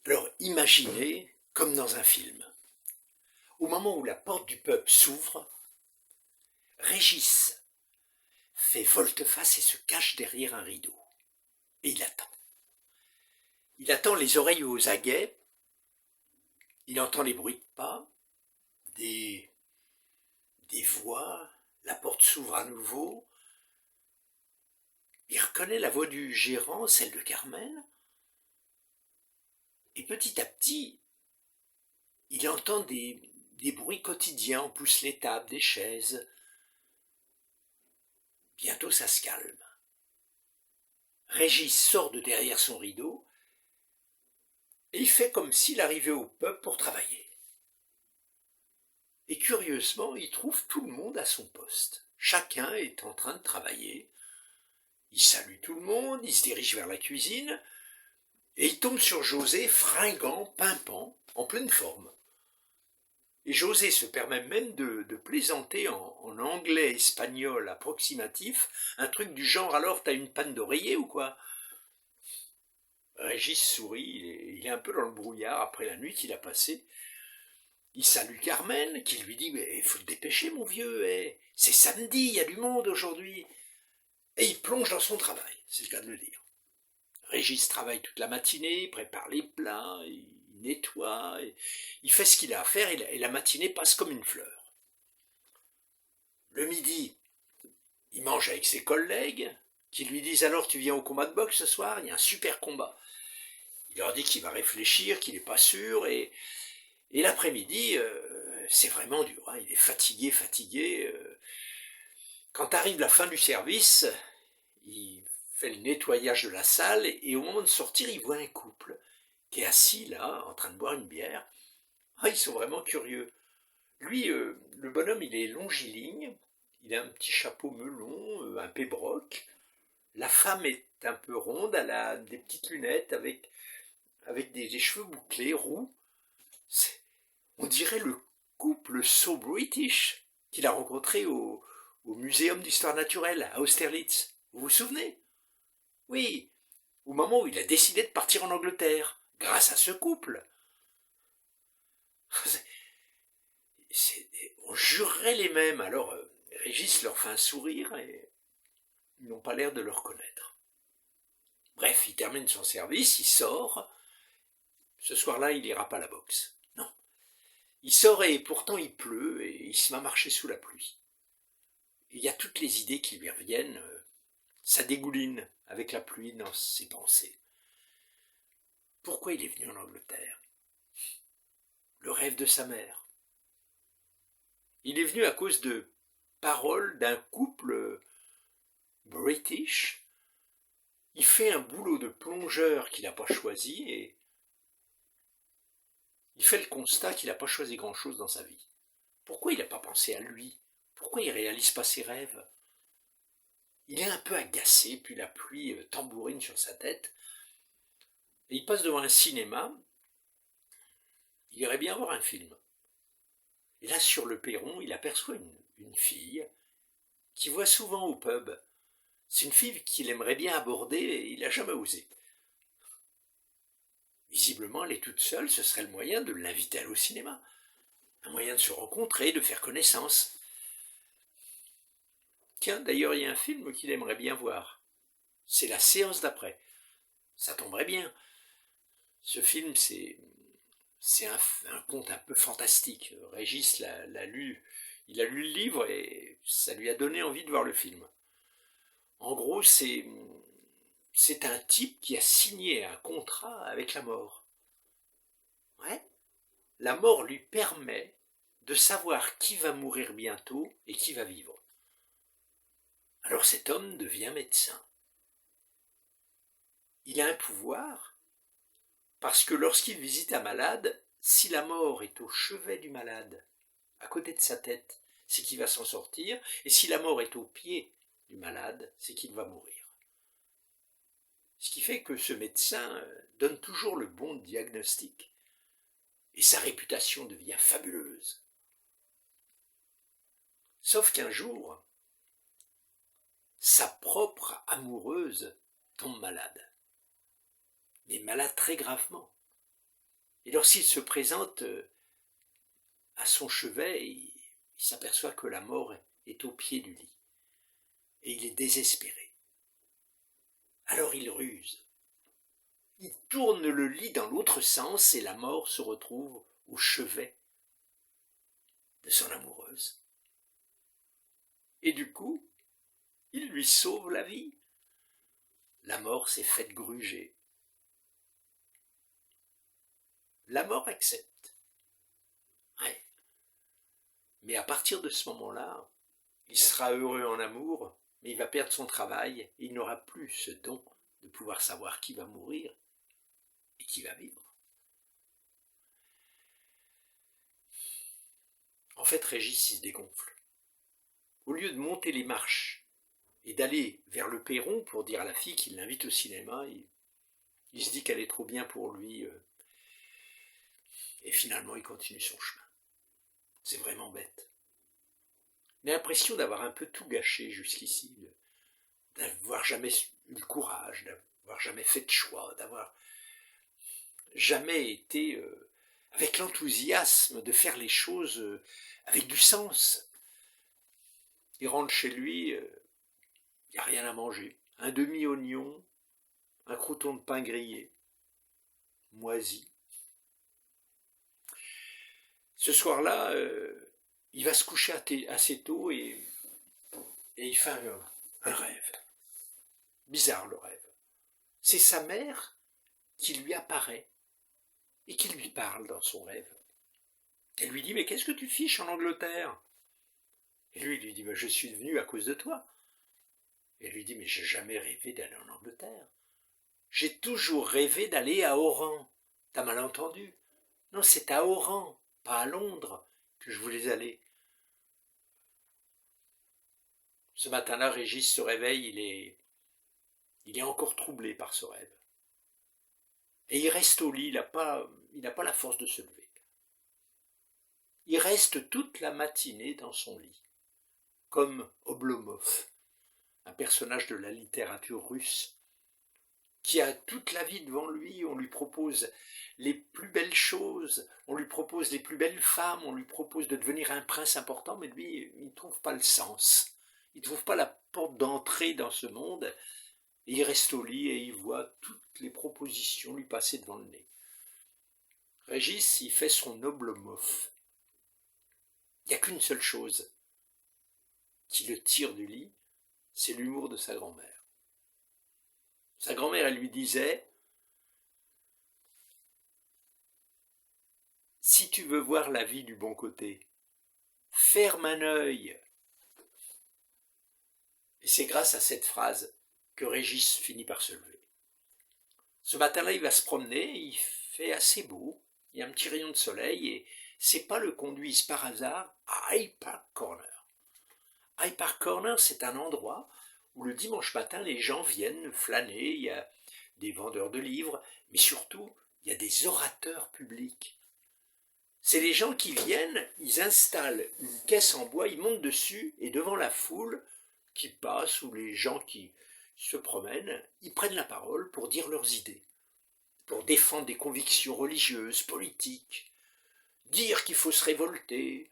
Alors imaginez comme dans un film. Au moment où la porte du pub s'ouvre, Régis fait volte-face et se cache derrière un rideau. Et il attend. Il attend les oreilles aux aguets. Il entend les bruits de pas, des, des voix. La porte s'ouvre à nouveau. Il reconnaît la voix du gérant, celle de Carmen. Et petit à petit, il entend des bruits quotidiens. On pousse les tables, des chaises. Bientôt ça se calme. Régis sort de derrière son rideau et il fait comme s'il arrivait au pub pour travailler. Et curieusement, il trouve tout le monde à son poste. Chacun est en train de travailler. Il salue tout le monde, il se dirige vers la cuisine et il tombe sur José, fringant, pimpant, en pleine forme. Et José se permet même de plaisanter en anglais espagnol approximatif, un truc du genre alors t'as une panne d'oreiller ou quoi? Régis sourit, il est un peu dans le brouillard après la nuit qu'il a passée. Il salue Carmen, qui lui dit « Mais il faut te dépêcher, mon vieux, c'est samedi, il y a du monde aujourd'hui. » Et il plonge dans son travail, c'est le cas de le dire. Régis travaille toute la matinée, il prépare les plats, il nettoie, il fait ce qu'il a à faire et la matinée passe comme une fleur. Le midi, il mange avec ses collègues, qui lui disent « Alors tu viens au combat de boxe ce soir, il y a un super combat. » Il leur dit qu'il va réfléchir, qu'il n'est pas sûr, et l'après-midi, c'est vraiment dur, hein, il est fatigué. Quand arrive la fin du service, il fait le nettoyage de la salle, et au moment de sortir, il voit un couple qui est assis là, en train de boire une bière. Ah, ils sont vraiment curieux. Lui, le bonhomme, il est longiligne, il a un petit chapeau melon, un pébroc. La femme est un peu ronde, elle a des petites lunettes avec des cheveux bouclés, roux. On dirait le couple So British qu'il a rencontré au Muséum d'Histoire Naturelle à Austerlitz. Vous vous souvenez? Oui, au moment où il a décidé de partir en Angleterre, grâce à ce couple. On jurerait les mêmes. Alors, Régis leur fait un sourire et ils n'ont pas l'air de le reconnaître. Bref, il termine son service, il sort. Ce soir-là, il n'ira pas à la boxe. Non. Il sort et pourtant il pleut et il se met à marcher sous la pluie. Et il y a toutes les idées qui lui reviennent. Ça dégouline avec la pluie dans ses pensées. Pourquoi il est venu en Angleterre? Le rêve de sa mère. Il est venu à cause de paroles d'un couple british. Il fait un boulot de plongeur qu'il n'a pas choisi et il fait le constat qu'il n'a pas choisi grand-chose dans sa vie. Pourquoi il n'a pas pensé à lui? Pourquoi il ne réalise pas ses rêves? Il est un peu agacé, puis la pluie tambourine sur sa tête. Et il passe devant un cinéma. Il irait bien voir un film. Et là, sur le perron, il aperçoit une fille qu'il voit souvent au pub. C'est une fille qu'il aimerait bien aborder et il n'a jamais osé. Visiblement, elle est toute seule, ce serait le moyen de l'inviter à aller au cinéma. Un moyen de se rencontrer, de faire connaissance. Tiens, d'ailleurs, il y a un film qu'il aimerait bien voir. C'est La séance d'après. Ça tomberait bien. Ce film, c'est un conte un peu fantastique. Régis l'a lu, il a lu le livre et ça lui a donné envie de voir le film. En gros, c'est un type qui a signé un contrat avec la mort. Ouais. La mort lui permet de savoir qui va mourir bientôt et qui va vivre. Alors cet homme devient médecin. Il a un pouvoir parce que lorsqu'il visite un malade, si la mort est au chevet du malade, à côté de sa tête, c'est qu'il va s'en sortir, et si la mort est au pied du malade, c'est qu'il va mourir. Ce qui fait que ce médecin donne toujours le bon diagnostic, et sa réputation devient fabuleuse. Sauf qu'un jour, sa propre amoureuse tombe malade, mais malade très gravement. Et lorsqu'il se présente à son chevet, il s'aperçoit que la mort est au pied du lit. Et il est désespéré. Alors il ruse. Il tourne le lit dans l'autre sens et la mort se retrouve au chevet de son amoureuse. Et du coup, il lui sauve la vie. La mort s'est faite gruger. La mort accepte. Ouais. Mais à partir de ce moment-là, il sera heureux en amour, mais il va perdre son travail et il n'aura plus ce don de pouvoir savoir qui va mourir et qui va vivre. En fait, Régis, il se dégonfle. Au lieu de monter les marches et d'aller vers le perron pour dire à la fille qu'il l'invite au cinéma, il se dit qu'elle est trop bien pour lui. Et finalement, il continue son chemin. C'est vraiment bête. On a l'impression d'avoir un peu tout gâché jusqu'ici, d'avoir jamais eu le courage, d'avoir jamais fait de choix, d'avoir jamais été avec l'enthousiasme de faire les choses avec du sens. Il rentre chez lui, il n'y a rien à manger. Un demi-oignon, un crouton de pain grillé, moisi. Ce soir-là, il va se coucher assez tôt et il fait un rêve. Bizarre le rêve. C'est sa mère qui lui apparaît et qui lui parle dans son rêve. Elle lui dit « Mais qu'est-ce que tu fiches en Angleterre ?» Et lui, il lui dit « Je suis venu à cause de toi. » Et elle lui dit « Mais j'ai jamais rêvé d'aller en Angleterre. J'ai toujours rêvé d'aller à Oran. T'as mal entendu? Non, c'est à Oran, pas à Londres, que je voulais aller. » Ce matin-là, Régis se réveille, il est encore troublé par ce rêve. Et il reste au lit, il n'a pas la force de se lever. Il reste toute la matinée dans son lit, comme Oblomov, un personnage de la littérature russe, qui a toute la vie devant lui. On lui propose les plus belles choses, on lui propose les plus belles femmes, on lui propose de devenir un prince important, mais lui, il ne trouve pas le sens. Il ne trouve pas la porte d'entrée dans ce monde, et il reste au lit et il voit toutes les propositions lui passer devant le nez. Régis, il fait son Oblomov. Il n'y a qu'une seule chose qui le tire du lit, c'est l'humour de sa grand-mère. Sa grand-mère, elle lui disait « Si tu veux voir la vie du bon côté, ferme un œil. » Et c'est grâce à cette phrase que Régis finit par se lever. Ce matin-là, il va se promener, il fait assez beau, il y a un petit rayon de soleil et ses pas le conduisent par hasard à Hyde Park Corner. Hyde Park Corner, c'est un endroit où le dimanche matin, les gens viennent flâner, il y a des vendeurs de livres, mais surtout, il y a des orateurs publics. C'est les gens qui viennent, ils installent une caisse en bois, ils montent dessus, et devant la foule qui passe, ou les gens qui se promènent, ils prennent la parole pour dire leurs idées, pour défendre des convictions religieuses, politiques, dire qu'il faut se révolter,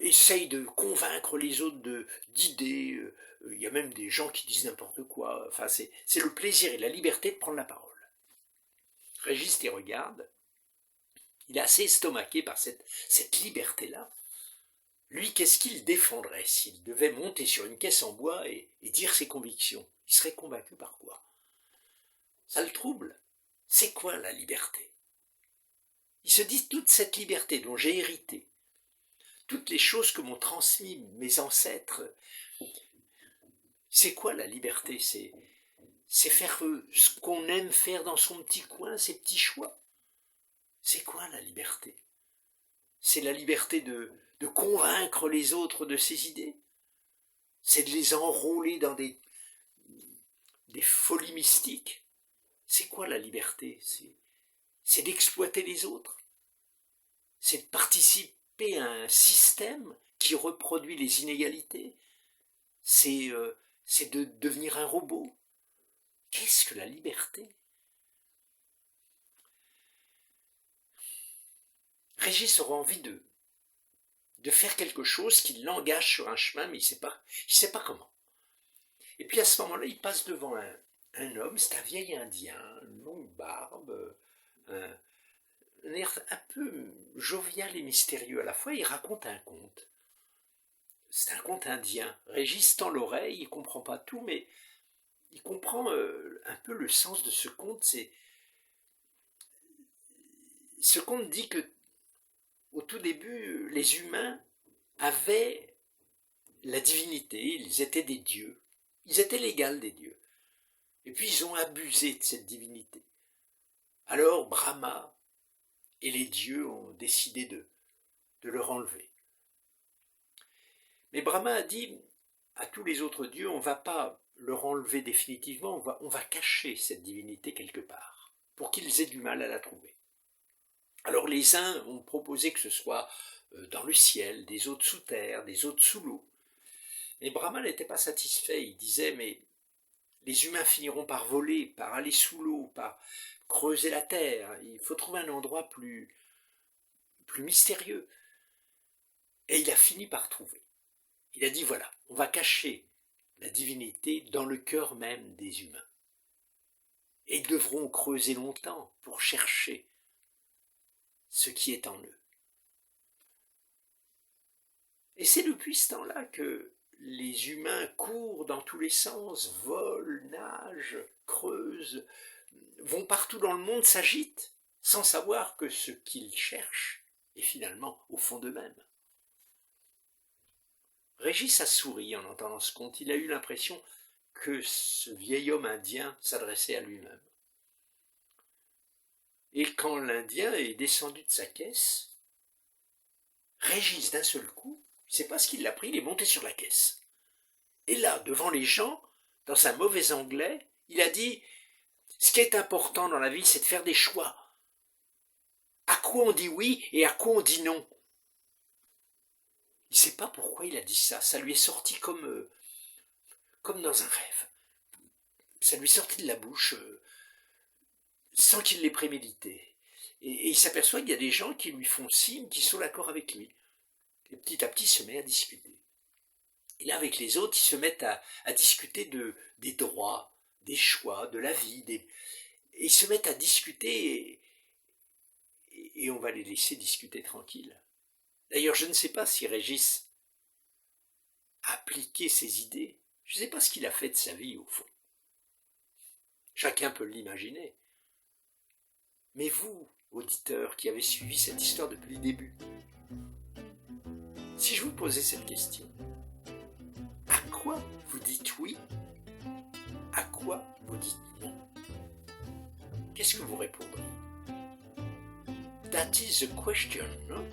essaye de convaincre les autres d'idées. Il y a même des gens qui disent n'importe quoi. Enfin, c'est le plaisir et la liberté de prendre la parole. Régis les regarde. Il est assez estomaqué par cette liberté-là. Lui, qu'est-ce qu'il défendrait s'il devait monter sur une caisse en bois et dire ses convictions? Il serait convaincu par quoi? Ça le trouble. C'est quoi la liberté? Il se dit toute cette liberté dont j'ai hérité, toutes les choses que m'ont transmis mes ancêtres, c'est quoi la liberté? C'est faire ce qu'on aime faire dans son petit coin, ses petits choix. C'est quoi la liberté? C'est la liberté de convaincre les autres de ses idées. C'est de les enrôler dans des folies mystiques. C'est quoi la liberté? C'est d'exploiter les autres. C'est de participer à un système qui reproduit les inégalités. C'est de devenir un robot. Qu'est-ce que la liberté? Régis aura envie de faire quelque chose qui l'engage sur un chemin, mais il sait pas comment. Et puis à ce moment-là, il passe devant un homme, c'est un vieil Indien, une longue barbe, un air un peu jovial et mystérieux à la fois. Il raconte un conte. C'est un conte indien. Régis tend l'oreille, il ne comprend pas tout, mais il comprend un peu le sens de ce conte. Ce conte dit que au tout début, les humains avaient la divinité, ils étaient des dieux, ils étaient l'égal des dieux. Et puis ils ont abusé de cette divinité. Alors Brahma et les dieux ont décidé de leur enlever. Mais Brahma a dit à tous les autres dieux, on ne va pas leur enlever définitivement, on va cacher cette divinité quelque part, pour qu'ils aient du mal à la trouver. Alors les uns ont proposé que ce soit dans le ciel, des autres sous terre, des autres sous l'eau. Mais Brahma n'était pas satisfait, il disait, mais les humains finiront par voler, par aller sous l'eau, par creuser la terre, il faut trouver un endroit plus mystérieux. Et il a fini par trouver. Il a dit, voilà, on va cacher la divinité dans le cœur même des humains. Et ils devront creuser longtemps pour chercher ce qui est en eux. Et c'est depuis ce temps-là que les humains courent dans tous les sens, volent, nagent, creusent, vont partout dans le monde, s'agitent, sans savoir que ce qu'ils cherchent est finalement au fond d'eux-mêmes. Régis a souri en entendant ce conte. Il a eu l'impression que ce vieil homme indien s'adressait à lui-même. Et quand l'Indien est descendu de sa caisse, Régis, d'un seul coup, il ne sait pas ce qu'il l'a pris, il est monté sur la caisse. Et là, devant les gens, dans un mauvais anglais, il a dit « Ce qui est important dans la vie, c'est de faire des choix. À quoi on dit oui et à quoi on dit non ?» Il ne sait pas pourquoi il a dit ça. Ça lui est sorti comme dans un rêve. Ça lui est sorti de la bouche sans qu'il l'ait prémédité. Et il s'aperçoit qu'il y a des gens qui lui font signe, qui sont d'accord avec lui. Et petit à petit, il se met à discuter. Et là, avec les autres, ils se mettent à discuter des droits, des choix, de la vie. Et ils se mettent à discuter et on va les laisser discuter tranquilles. D'ailleurs, je ne sais pas si Régis a appliqué ses idées. Je ne sais pas ce qu'il a fait de sa vie, au fond. Chacun peut l'imaginer. Mais vous, auditeurs qui avez suivi cette histoire depuis le début, si je vous posais cette question, à quoi vous dites oui? À quoi vous dites non? Qu'est-ce que vous répondrez? That is the question, no?